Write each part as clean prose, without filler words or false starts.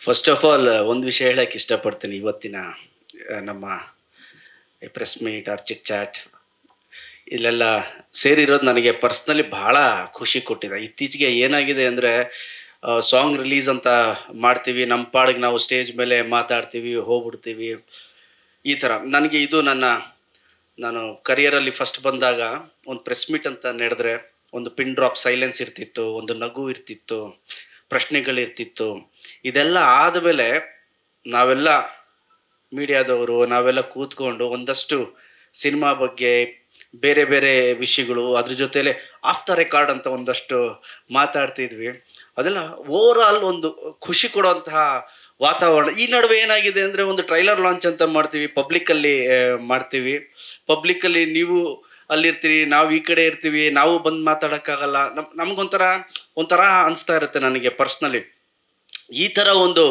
First of all ಒಂದು ವಿಷಯ ಹೇಳಕ್ಕೆ ಇಷ್ಟಪಡ್ತೀನಿ. ಇವತ್ತಿನ ನಮ್ಮ press meet or chit chat ಇಲ್ಲೆಲ್ಲ ಸೇರಿರೋದು ನನಗೆ ಪರ್ಸ್ನಲಿ ಬಹಳ ಖುಷಿ ಕೊಟ್ಟಿದೆ. ಇತ್ತೀಚೆಗೆ ಏನಾಗಿದೆ ಅಂದರೆ ಸಾಂಗ್ ರಿಲೀಸ್ ಅಂತ ಮಾಡ್ತೀವಿ, ನಮ್ಮ ಪಾಡಿಗೆ ನಾವು ಸ್ಟೇಜ್ ಮೇಲೆ ಮಾತಾಡ್ತೀವಿ, ಹೋಗ್ಬಿಡ್ತೀವಿ. ಈ ಥರ ನನಗೆ ಇದು ನಾನು ಕರಿಯರಲ್ಲಿ ಫಸ್ಟ್ ಬಂದಾಗ ಒಂದು ಪ್ರೆಸ್ ಮೀಟ್ ಅಂತ ನಡೆದ್ರೆ ಒಂದು ಪಿನ್ ಡ್ರಾಪ್ ಸೈಲೆನ್ಸ್ ಇರ್ತಿತ್ತು, ಒಂದು ನಗು ಇರ್ತಿತ್ತು, ಪ್ರಶ್ನೆಗಳಿರ್ತಿತ್ತು. ಇದೆಲ್ಲ ಆದಮೇಲೆ ನಾವೆಲ್ಲ ಮೀಡಿಯಾದವರು ನಾವೆಲ್ಲ ಕೂತ್ಕೊಂಡು ಒಂದಷ್ಟು ಸಿನಿಮಾ ಬಗ್ಗೆ ಬೇರೆ ಬೇರೆ ವಿಷಯಗಳು ಅದ್ರ ಜೊತೆಲೆ ಆಫ್ ದ ರೆಕಾರ್ಡ್ ಅಂತ ಒಂದಷ್ಟು ಮಾತಾಡ್ತಿದ್ವಿ. ಅದೆಲ್ಲ ಓವರ್ ಆಲ್ ಒಂದು ಖುಷಿ ಕೊಡುವಂತಹ ವಾತಾವರಣ. ಈ ನಡುವೆ ಏನಾಗಿದೆ ಅಂದರೆ ಒಂದು ಟ್ರೈಲರ್ ಲಾಂಚ್ ಅಂತ ಮಾಡ್ತೀವಿ, ಪಬ್ಲಿಕ್ಕಲ್ಲಿ ಮಾಡ್ತೀವಿ. ಪಬ್ಲಿಕ್ಕಲ್ಲಿ ನೀವು ಅಲ್ಲಿರ್ತೀರಿ, ನಾವು ಈ ಕಡೆ ಇರ್ತೀವಿ, ನಾವು ಬಂದು ಮಾತಾಡೋಕ್ಕಾಗಲ್ಲ. ನಮಗೊಂಥರ ಅನಿಸ್ತಾ ಇರುತ್ತೆ ನನಗೆ ಪರ್ಸ್ನಲಿ. ಈ ಥರ ಒಂದು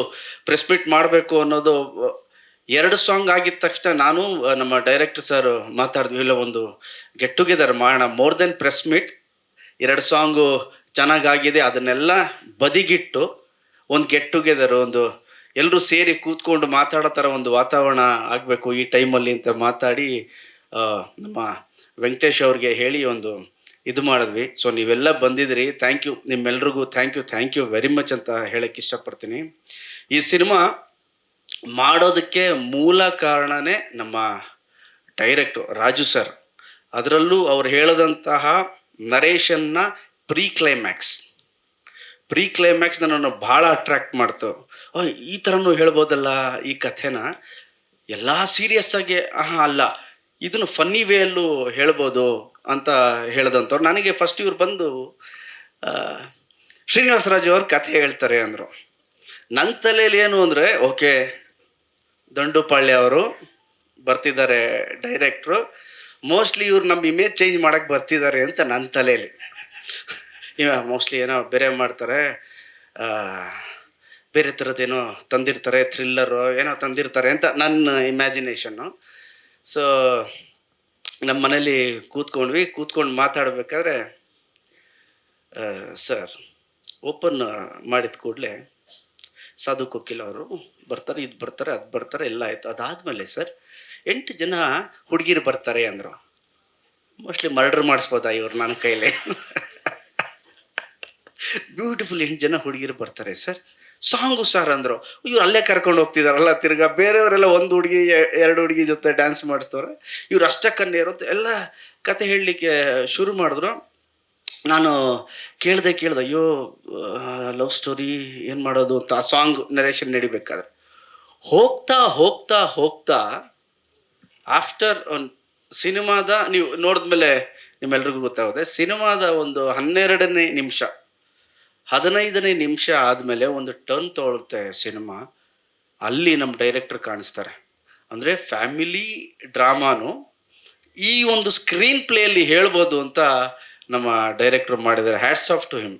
ಪ್ರೆಸ್ ಮೀಟ್ ಮಾಡಬೇಕು ಅನ್ನೋದು 2 ಸಾಂಗ್ ಆಗಿದ ತಕ್ಷಣ ನಾನು ನಮ್ಮ ಡೈರೆಕ್ಟರ್ ಸರ್ ಮಾತಾಡಿದ್ವಿ, ಇಲ್ಲ ಒಂದು ಗೆಟ್ ಟುಗೆದರ್ ಮಾಡೋಣ, more than press meet. 2 song ಚೆನ್ನಾಗಾಗಿದೆ, ಅದನ್ನೆಲ್ಲ ಬದಿಗಿಟ್ಟು ಒಂದು ಗೆಟ್ ಟುಗೆದರ್, ಒಂದು ಎಲ್ಲರೂ ಸೇರಿ ಕೂತ್ಕೊಂಡು ಮಾತಾಡೋ ಥರ ಒಂದು ವಾತಾವರಣ ಆಗಬೇಕು ಈ ಟೈಮಲ್ಲಿ ಅಂತ ಮಾತಾಡಿ ನಮ್ಮ ವೆಂಕಟೇಶ್ ಅವ್ರಿಗೆ ಹೇಳಿ ಒಂದು ಇದು ಮಾಡಿದ್ವಿ. ಸೊ ನೀವೆಲ್ಲ ಬಂದಿದ್ರಿ, ಥ್ಯಾಂಕ್ ಯು. ನಿಮ್ಮೆಲ್ರಿಗೂ ಥ್ಯಾಂಕ್ ಯು ವೆರಿ ಮಚ್ ಅಂತ ಹೇಳಕ್ಕೆ ಇಷ್ಟಪಡ್ತೀನಿ. ಈ ಸಿನಿಮಾ ಮಾಡೋದಕ್ಕೆ ಮೂಲ ಕಾರಣನೇ ನಮ್ಮ ಡೈರೆಕ್ಟ್ರು ರಾಜು ಸರ್. ಅದರಲ್ಲೂ ಅವ್ರು ಹೇಳಿದಂತಹ ನರೇಷನ್ನ ಪ್ರೀ ಕ್ಲೈಮ್ಯಾಕ್ಸ್ ನನ್ನನ್ನು ಭಾಳ ಅಟ್ರ್ಯಾಕ್ಟ್ ಮಾಡ್ತು. ಈ ಥರನೂ ಹೇಳ್ಬೋದಲ್ಲ ಈ ಕಥೆನ, ಎಲ್ಲ ಸೀರಿಯಸ್ ಆಗಿ ಅಲ್ಲ, ಇದನ್ನು ಫನ್ನಿ ವೇಯಲ್ಲೂ ಹೇಳ್ಬೋದು ಅಂತ ಹೇಳ್ದಂಥವ್ರು. ನನಗೆ ಫಸ್ಟ್ ಇವ್ರು ಬಂದು ಶ್ರೀನಿವಾಸ ರಾಜು ಅವ್ರ ಕಥೆ ಹೇಳ್ತಾರೆ ಅಂದರು. ನನ್ನ ತಲೆಯಲ್ಲಿ ಏನು ಅಂದರೆ, ಓಕೆ ದಂಡುಪಾಳ್ಯ ಅವರು ಬರ್ತಿದ್ದಾರೆ ಡೈರೆಕ್ಟ್ರು, ಮೋಸ್ಟ್ಲಿ ಇವ್ರು ನಮ್ಮ ಇಮೇಜ್ ಚೇಂಜ್ ಮಾಡೋಕ್ಕೆ ಬರ್ತಿದ್ದಾರೆ ಅಂತ ನನ್ನ ತಲೆಯಲ್ಲಿ. ಮೋಸ್ಟ್ಲಿ ಏನೋ ಬೇರೆ ಮಾಡ್ತಾರೆ, ಬೇರೆ ಥರದ್ದೇನೋ ತಂದಿರ್ತಾರೆ, ಥ್ರಿಲ್ಲರು ಏನೋ ತಂದಿರ್ತಾರೆ ಅಂತ ನನ್ನ ಇಮ್ಯಾಜಿನೇಷನ್ನು. ಸೊ ನಮ್ಮ ಮನೇಲಿ ಕೂತ್ಕೊಂಡು ಮಾತಾಡಬೇಕಾದ್ರೆ ಸರ್ ಓಪನ್ ಮಾಡಿದ ಕೂಡಲೇ ಸಾಧು ಕೋಕಿಲ್ ಅವರು ಬರ್ತಾರೆ, ಇದು ಬರ್ತಾರೆ, ಅದು ಬರ್ತಾರೆ, ಎಲ್ಲ ಆಯಿತು. ಅದಾದಮೇಲೆ ಸರ್ 8 ಜನ ಹುಡುಗಿರು ಬರ್ತಾರೆ ಅಂದರು. ಮೋಸ್ಟ್ಲಿ ಮರ್ಡರ್ ಮಾಡಿಸ್ಬೋದಾ ಇವ್ರು ನನ್ನ ಕೈಲೇ. ಬ್ಯೂಟಿಫುಲ್ 8 ಜನ ಹುಡುಗಿರು ಬರ್ತಾರೆ ಸರ್, ಸಾಂಗು ಸರ್ ಅಂದರು. ಇವ್ರು ಅಲ್ಲೇ ಕರ್ಕೊಂಡು ಹೋಗ್ತಿದಾರಲ್ಲ, ತಿರ್ಗಾ ಬೇರೆಯವರೆಲ್ಲ 1 ಹುಡುಗಿ 2 ಹುಡುಗಿ ಜೊತೆ ಡ್ಯಾನ್ಸ್ ಮಾಡಿಸ್ತವ್ರೆ, ಇವ್ರು ಅಷ್ಟಕ್ಕನ್ನೇ ಇರುತ್ತೆ ಎಲ್ಲ ಕತೆ ಹೇಳಲಿಕ್ಕೆ ಶುರು ಮಾಡಿದ್ರು. ನಾನು ಕೇಳ್ದೆ, ಅಯ್ಯೋ ಲವ್ ಸ್ಟೋರಿ ಏನು ಮಾಡೋದು ಅಂತ ಆ ಸಾಂಗ್ ನರೇಷನ್ ನಡಿಬೇಕಾದ್ರೆ ಹೋಗ್ತಾ ಆಫ್ಟರ್ ಒಂದು ಸಿನಿಮಾದ ನೀವು ನೋಡಿದ್ಮೇಲೆ ನಿಮ್ಮೆಲ್ರಿಗೂ ಗೊತ್ತಾಗುತ್ತೆ, ಸಿನಿಮಾದ ಒಂದು 12ನೇ ನಿಮಿಷ 15ನೇ ನಿಮಿಷ ಆದಮೇಲೆ ಒಂದು ಟರ್ನ್ ತೊಗೊಳುತ್ತೆ ಸಿನಿಮಾ. ಅಲ್ಲಿ ನಮ್ಮ ಡೈರೆಕ್ಟರ್ ಕಾಣಿಸ್ತಾರೆ. ಅಂದರೆ ಫ್ಯಾಮಿಲಿ ಡ್ರಾಮಾನು ಈ ಒಂದು ಸ್ಕ್ರೀನ್ ಪ್ಲೇಯಲ್ಲಿ ಹೇಳ್ಬೋದು ಅಂತ ನಮ್ಮ ಡೈರೆಕ್ಟ್ರು ಮಾಡಿದ್ದಾರೆ. Hats off to him.